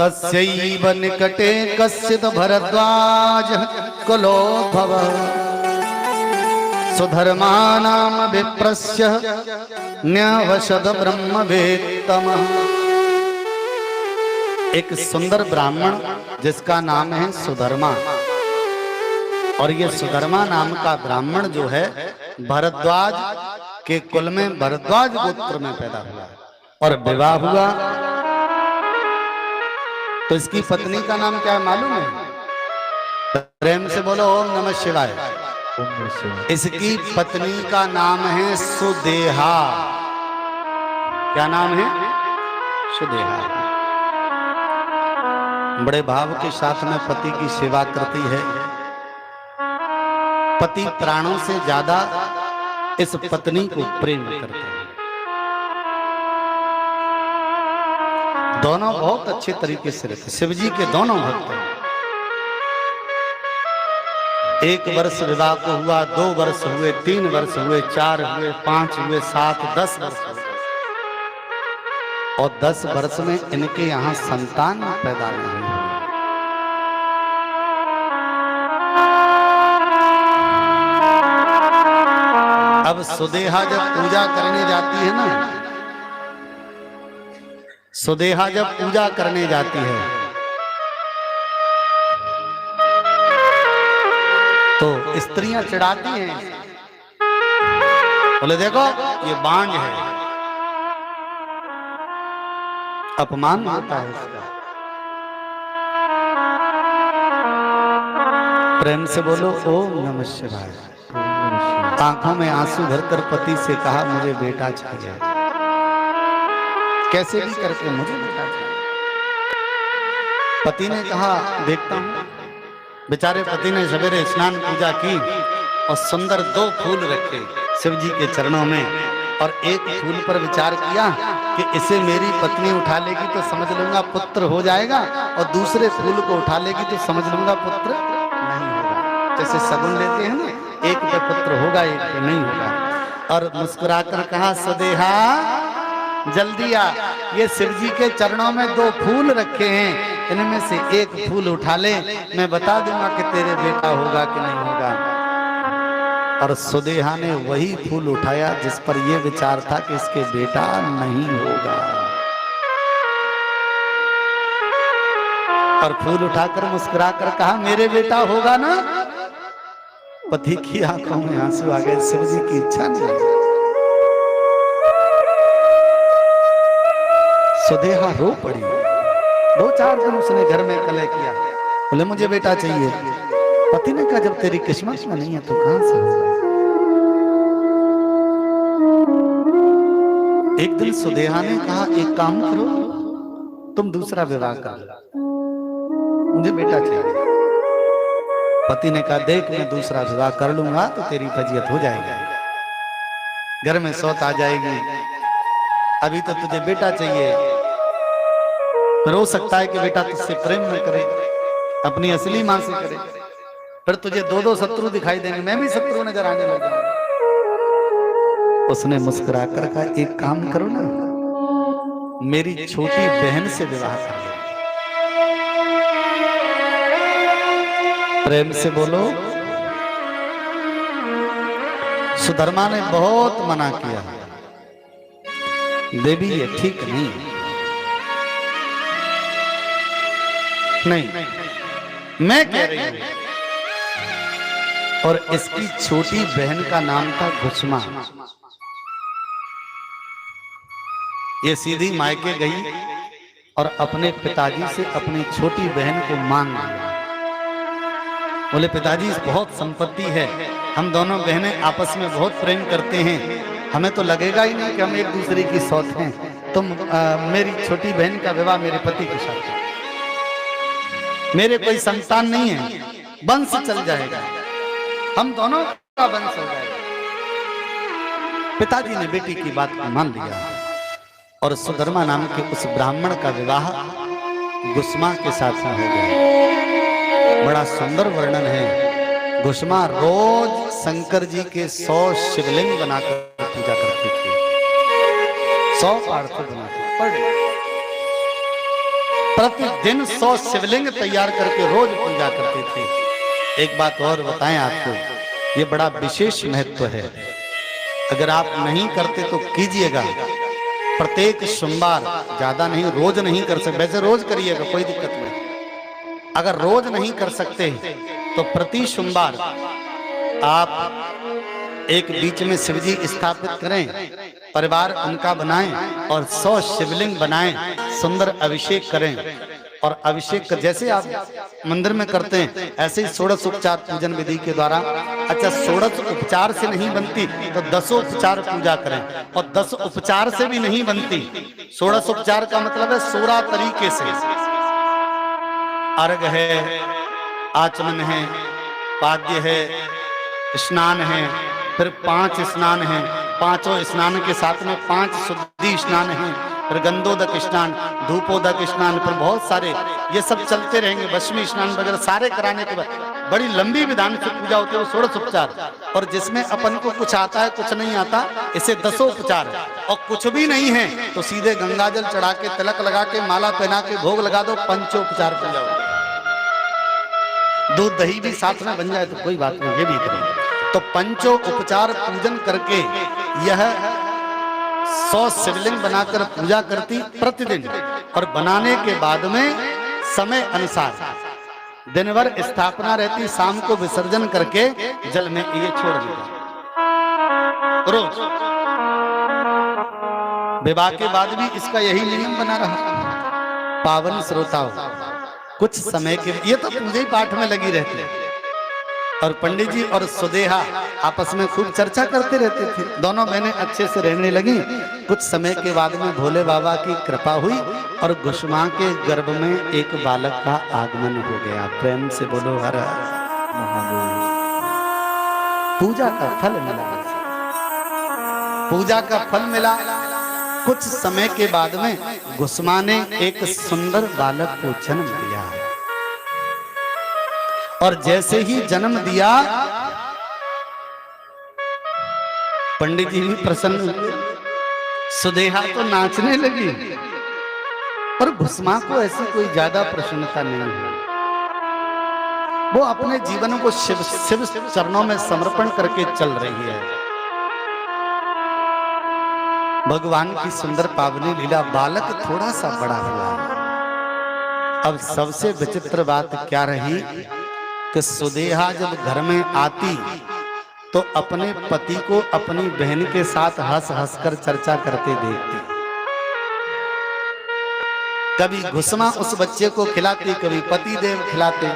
तस्यैव निकटे कश्चित् भरद्वाज कुलोद्भव सुधर्मा नाम विप्रस्य न्यवशद ब्रह्मवेत्तमः। एक सुंदर ब्राह्मण जिसका नाम है सुधर्मा, और ये सुधर्मा नाम का ब्राह्मण जो है भरद्वाज के कुल में भरद्वाज गोत्र में पैदा हुआ और विवाह हुआ। तो इसकी पत्नी का नाम क्या है मालूम है? प्रेम से बोलो ओम नमः शिवाय। इसकी पत्नी का नाम है सुदेहा। क्या नाम है? सुदेहा। बड़े भाव के साथ में पति की सेवा करती है। पति प्राणों से ज्यादा इस पत्नी को प्रेम करते हैं। दोनों बहुत अच्छे तरीके से रहते। शिव जी के दोनों भक्त हैं। 1 वर्ष विवाह को हुआ, 2 वर्ष हुए, 3 वर्ष हुए, 4 हुए, 5 हुए, 7, 10 वर्ष हुए, और 10 वर्ष में इनके यहाँ संतान पैदा नहीं हुई। अब सुदेहा जब पूजा करने जाती है ना, सुदेहा जब पूजा करने जाती है तो स्त्रियां चिढ़ाती हैं, बोले देखो ये बांझ है, अपमान होता है इसका। प्रेम से बोलो ओम नमः शिवाय। आंखों में आंसू भरकर पति से कहा मुझे बेटा चाहिए, कैसे भी करके मुझे बेटा चाहिए। पति ने कहा देखता हूं। बेचारे पति ने सवेरे स्नान पूजा की और सुंदर 2 फूल रखे शिव जी के चरणों में, और एक फूल पर विचार किया कि इसे मेरी पत्नी उठा लेगी तो समझ लूंगा पुत्र हो जाएगा, और दूसरे फूल को उठा लेगी तो समझ लूंगा पुत्र नहीं होगा। जैसे सगुन लेते हैं ना, एक पे पुत्र होगा एक पे नहीं होगा। और मुस्कुराकर कहा सुदेहा जल्दी आ, ये शिव जी के चरणों में 2 फूल रखे हैं, इनमें से एक फूल उठा ले, मैं बता दूंगा कि तेरे बेटा होगा कि नहीं होगा। और सुदेहा ने वही फूल उठाया जिस पर यह विचार था कि इसके बेटा नहीं होगा, और फूल उठाकर मुस्कुराकर कहा मेरे बेटा होगा ना। पति की आंखों में आंसू आ गए, शिव जी की इच्छा नहीं। सुदेहा रो पड़ी। 2-4 दिन उसने घर में कलह किया, बोले मुझे बेटा चाहिए। पति ने कहा जब तेरी किस्मत में नहीं है तो कहां से होगा। एक दिन सुदेहा ने कहा एक काम करो, तुम दूसरा विवाह कर लो, मुझे बेटा चाहिए। पति ने कहा देख मैं दूसरा विवाह कर लूंगा तो तेरी फजीयत हो जाएगी, घर में सौत आ जाएगी, अभी तो तुझे बेटा चाहिए। फिर हो सकता है कि बेटा तुझसे प्रेम न करे, अपनी असली मां से करे, फिर तुझे 2-2 शत्रु दिखाई देंगे, मैं भी शत्रु नजर आने लगा। उसने मुस्कुराकर कहा एक काम करो ना, मेरी छोटी बहन से विवाह कर लो। प्रेम से बोलो। सुधर्मा ने बहुत मना किया, देवी ये ठीक नहीं, मैं कह रही हूं। और इसकी छोटी बहन का नाम था घुसमा। ये सीधी मायके गई और अपने पिताजी से अपनी छोटी बहन को मांग लिया। बोले पिताजी बहुत संपत्ति है, हम दोनों बहनें आपस में बहुत प्रेम करते हैं, हमें तो लगेगा ही नहीं कि हम एक दूसरे की सौत हैं, तुम मेरी छोटी बहन का विवाह मेरे पति के साथ करो। मेरे कोई संतान नहीं है, वंश चल जाएगा, हम दोनों का वंश हो जाएगा। पिताजी ने बेटी की बात को मान लिया और सुधर्मा नाम के उस ब्राह्मण का विवाह घुसमा के साथ हो गया। बड़ा सुंदर वर्णन है। घुसमा रोज शंकर जी के 100 शिवलिंग बनाकर पूजा करती थी, 100 पार्थिव बनाती। प्रतिदिन 100 शिवलिंग तैयार करके रोज पूजा करते थे। एक बात और बताएं आपको, ये बड़ा विशेष महत्व है। अगर आप नहीं करते तो कीजिएगा। प्रत्येक सोमवार, ज्यादा नहीं, रोज नहीं कर सकते, वैसे रोज करिएगा, कोई दिक्कत नहीं। अगर रोज नहीं कर सकते तो प्रति सोमवार आप एक बीच में शिवजी स्थापित करें, परिवार उनका बनाएं और 100 शिवलिंग बनाएं, सुंदर अभिषेक करें। और अभिषेक कर जैसे आप मंदिर में करते हैं ऐसे ही षोडश उपचार पूजन विधि के द्वारा। अच्छा, षोडश उपचार से नहीं बनती तो 10 उपचार पूजा करें, और 10 उपचार से भी नहीं बनती, षोडश उपचार का मतलब है 16 तरीके से। अर्घ है, आचमन है, पाद्य है, स्नान है, फिर 5 स्नान है, पांचों स्नान के साथ में 5 शुद्धि स्नान है, फिर गंधोदक स्नान, धूपोदक स्नान, फिर बहुत सारे ये सब चलते रहेंगे, भस्मी स्नान वगैरह सारे कराने के बाद बड़ी लंबी विधान से पूजा होती है वो षोडश उपचार। और जिसमें अपन को कुछ आता है कुछ नहीं आता, इसे 10 उपचार। और कुछ भी नहीं है तो सीधे गंगाजल चढ़ा के, तिलक लगा के, माला पहना के भोग लगा दो, पंचोपचार पूजा होती है। दूध दही भी साथ में बन जाए तो कोई बात नहीं, ये भी करें। तो पंचो उपचार पूजन करके यह 100 शिवलिंग बनाकर पूजा करती प्रतिदिन। और बनाने के बाद में समय अनुसार दिन भर स्थापना रहती, शाम को विसर्जन करके जल में ये छोड़ देगा रोज। विवाह के बाद भी इसका यही नियम बना रहा। पावन श्रोताओं, कुछ समय के ये तो पूजा ही पाठ में लगी रहती है, और पंडित जी और सुदेहा आपस में खूब चर्चा करते रहते थे। दोनों बहनें अच्छे से रहने लगी। कुछ समय के बाद में भोले बाबा की कृपा हुई और गुस्मा के गर्भ में एक बालक का आगमन हो गया। प्रेम से बोलो हर महादेव। पूजा का फल मिला, पूजा का फल मिला। कुछ समय के बाद में गुस्मा ने एक सुंदर बालक को जन्म दिया, और जैसे ही जन्म दिया पंडित जी भी प्रसन्न हुए। सुदेहा तो नाचने लगी, पर गुस्मा को ऐसी कोई ज्यादा प्रसन्नता नहीं हुई। वो अपने जीवन को शिव शिव चरणों में समर्पण करके चल रही है। भगवान की सुंदर पावनी लीला। बालक थोड़ा सा बड़ा हुआ। अब सबसे विचित्र बात क्या रही कि सुदेहा जब घर में आती तो अपने पति को अपनी बहन के साथ हंस हंस कर चर्चा करते देखती। कभी गुस्मा उस बच्चे को खिलाती, कभी पति देव खिलाते,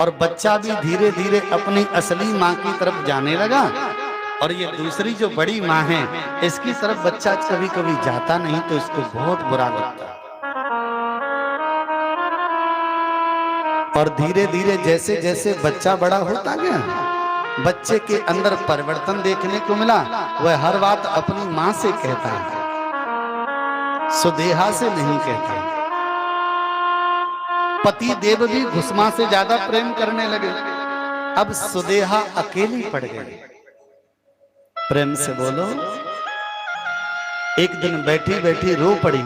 और बच्चा भी धीरे धीरे अपनी असली माँ की तरफ जाने लगा। और ये दूसरी जो बड़ी माँ है, इसकी तरफ बच्चा कभी कभी जाता नहीं तो इसको बहुत बुरा लगता। और धीरे धीरे जैसे जैसे बच्चा बड़ा होता गया, बच्चे के अंदर परिवर्तन देखने को मिला। वह हर बात अपनी मां से कहता है, सुदेहा से नहीं कहता। पति देव भी गुस्मा से ज्यादा प्रेम करने लगे। अब सुदेहा अकेली पड़ गई। प्रेम से बोलो। एक दिन बैठी बैठी रो पड़ी।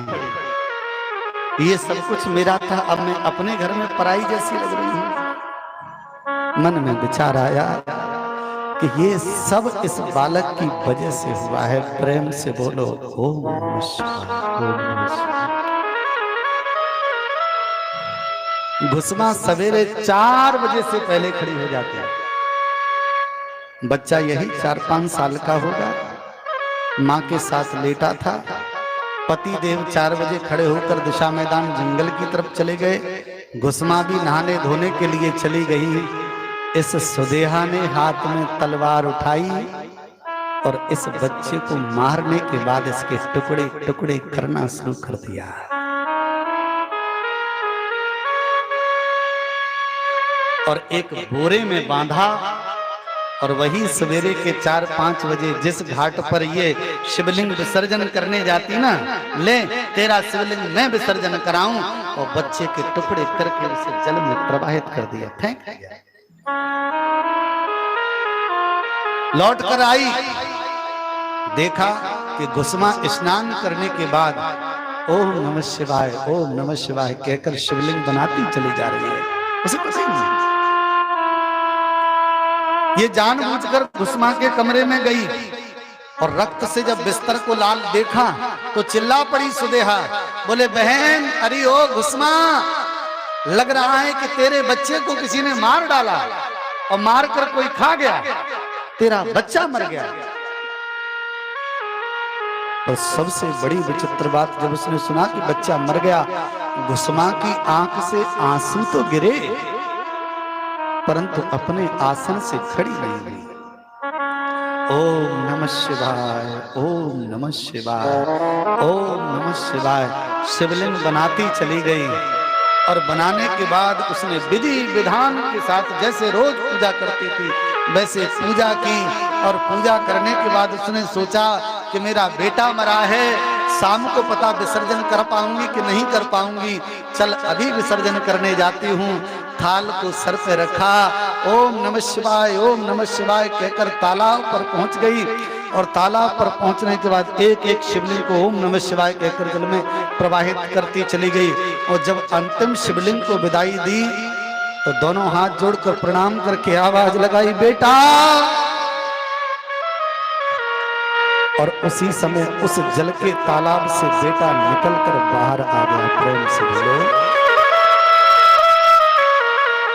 ये सब कुछ मेरा था, अब मैं अपने घर में पराई जैसी लग रही हूं। मन में विचार आया कि ये सब इस बालक की वजह से हुआ है। प्रेम से बोलो ओम नमः शिवाय, ओम नमः शिवाय। गुस्मा सवेरे 4 बजे से पहले खड़ी हो जाती है। बच्चा यही 4-5 साल का होगा, माँ के साथ लेटा था। पति देव 4 बजे खड़े होकर दिशा मैदान जंगल की तरफ चले गए। गुस्मा भी नहाने धोने के लिए चली गई। इस सुदेहा ने हाथ में तलवार उठाई और इस बच्चे को मारने के बाद इसके टुकड़े टुकड़े करना शुरू कर दिया। और एक बोरे में बांधा, और वही सवेरे के 4-5 बजे जिस घाट पर ये शिवलिंग विसर्जन करने जाती ना, ले तेरा शिवलिंग मैं विसर्जन कराऊं, और बच्चे के टुकड़े करके उसे जल में प्रवाहित कर दिया, फेंक दिया। लौट कर आई, देखा कि गुस्मा स्नान करने के बाद ओम नमः शिवाय, ओम नमः शिवाय कहकर शिवलिंग बनाती चली जा रही है। उसे पता ही नहीं। ये जानबूझकर घुसमा के कमरे में गई और रक्त से जब बिस्तर को लाल देखा तो चिल्ला पड़ी सुदेहा, बोले बहन अरे ओ घुसमा, लग रहा है कि तेरे बच्चे को किसी ने मार डाला और मार कर कोई खा गया, तेरा बच्चा मर गया। और सबसे बड़ी विचित्र बात जब उसने सुना कि बच्चा मर गया, घुसमा की आंख से आंसू तो गिरे परंतु अपने आसन से खड़ी नहीं हुई। ओम नमः शिवाय, ओम नमः शिवाय, ओम नमः शिवाय शिवलिंग बनाती चली गई। और बनाने के बाद उसने विधि विधान के साथ जैसे रोज पूजा करती थी वैसे पूजा की। और पूजा करने के बाद उसने सोचा कि मेरा बेटा मरा है, शाम को पता विसर्जन कर पाऊंगी कि नहीं कर पाऊंगी, चल अभी विसर्जन करने जाती हूँ। थाल को सर पे रखा, ओम नमः शिवाय, ओम नमः शिवाय कहकर तालाब पर पहुंच गई। और तालाब पर पहुंचने के बाद एक एक शिवलिंग को ओम नमः शिवाय कहकर जल में प्रवाहित करती चली गई। और जब अंतिम शिवलिंग को विदाई दी तो दोनों हाथ जोड़कर प्रणाम करके आवाज लगाई, बेटा। और उसी समय उस जल के तालाब से बेटा निकलकर बाहर आ गया। प्रेम से बोलो,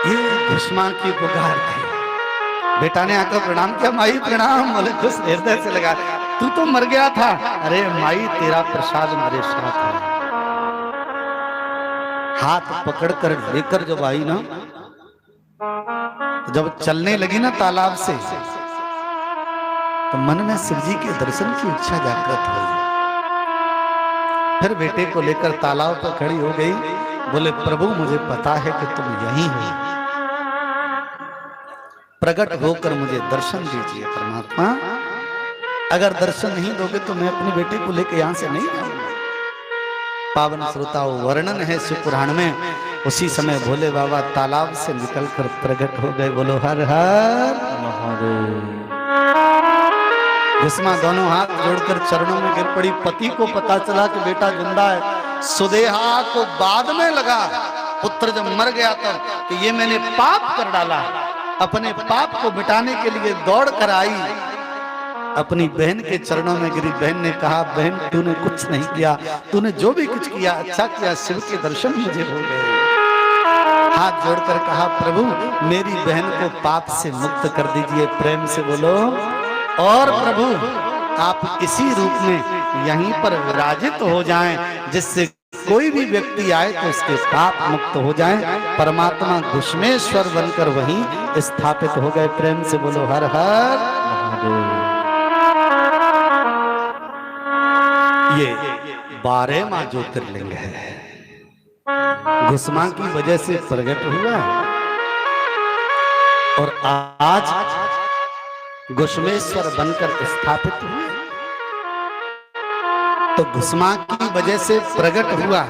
ये घुसमा की पुकार थी। बेटा ने आकर प्रणाम किया, माई प्रणाम। बोले खुश हृदय से लगा, तू तो मर गया था। अरे माई तेरा प्रसाद मेरे साथ है। हाथ पकड़कर लेकर जब आई ना, जब चलने लगी ना तालाब से, तो मन में शिवजी के दर्शन की इच्छा जागृत हुई। फिर बेटे को लेकर तालाब पर खड़ी हो गई। बोले प्रभु मुझे पता है कि तुम यहीं हो, प्रकट होकर मुझे दर्शन दीजिए परमात्मा। अगर दर्शन नहीं दोगे तो मैं अपने बेटे को लेकर यहां से नहीं जाऊंगा। पावन श्रोताओं, वर्णन है शिव पुराण में, उसी समय भोले बाबा तालाब से निकलकर प्रकट हो गए। बोलो हर हर महादेव। घुसमा दोनों हाथ जोड़कर चरणों में गिर पड़ी। पति को पता चला कि बेटा जिंदा है। सुदेहा को बाद में लगा, पुत्र जब मर गया तब, कि ये मैंने पाप कर डाला। अपने पाप को मिटाने के लिए दौड़ कर आई, अपनी बहन के चरणों में गिरी। बहन ने कहा, बहन तूने कुछ नहीं किया, तूने जो भी कुछ किया अच्छा किया, शिव के दर्शन मुझे हो गए। हाथ जोड़कर कहा, प्रभु मेरी बहन को पाप से मुक्त कर दीजिए। प्रेम से बोलो, और प्रभु आप इसी रूप में यहीं पर विराजित हो जाएं, जिससे कोई भी व्यक्ति आए तो उसके पाप मुक्त हो जाएं। परमात्मा घुसमेश्वर बनकर वहीं स्थापित हो गए। प्रेम से बोलो हर हर महादेव। ये 12वां ज्योतिर्लिंग है, घुसमा की वजह से प्रकट हुआ। और आज घुसमेश्वर बनकर स्थापित हुए। तो घुसमा की वजह से प्रकट हुआ।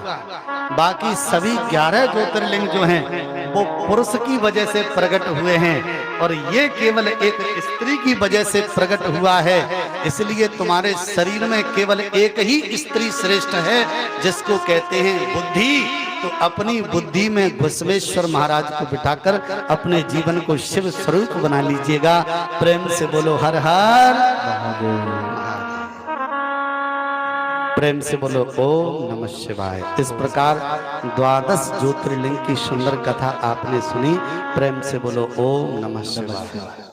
बाकी सभी 11 ज्योतिर्लिंग जो हैं वो पुरुष की वजह से प्रकट हुए हैं, और ये केवल एक स्त्री की वजह से प्रकट हुआ है। इसलिए तुम्हारे शरीर में केवल एक ही स्त्री श्रेष्ठ है, जिसको कहते हैं बुद्धि। तो अपनी बुद्धि में घुसमेश्वर महाराज को बिठाकर अपने जीवन को शिव स्वरूप बना लीजिएगा। प्रेम से बोलो हर हर महादेव। प्रेम से बोलो ओम नमः शिवाय। इस प्रकार 12 ज्योतिर्लिंग की सुंदर कथा आपने सुनी। प्रेम से बोलो ओम नमः शिवाय।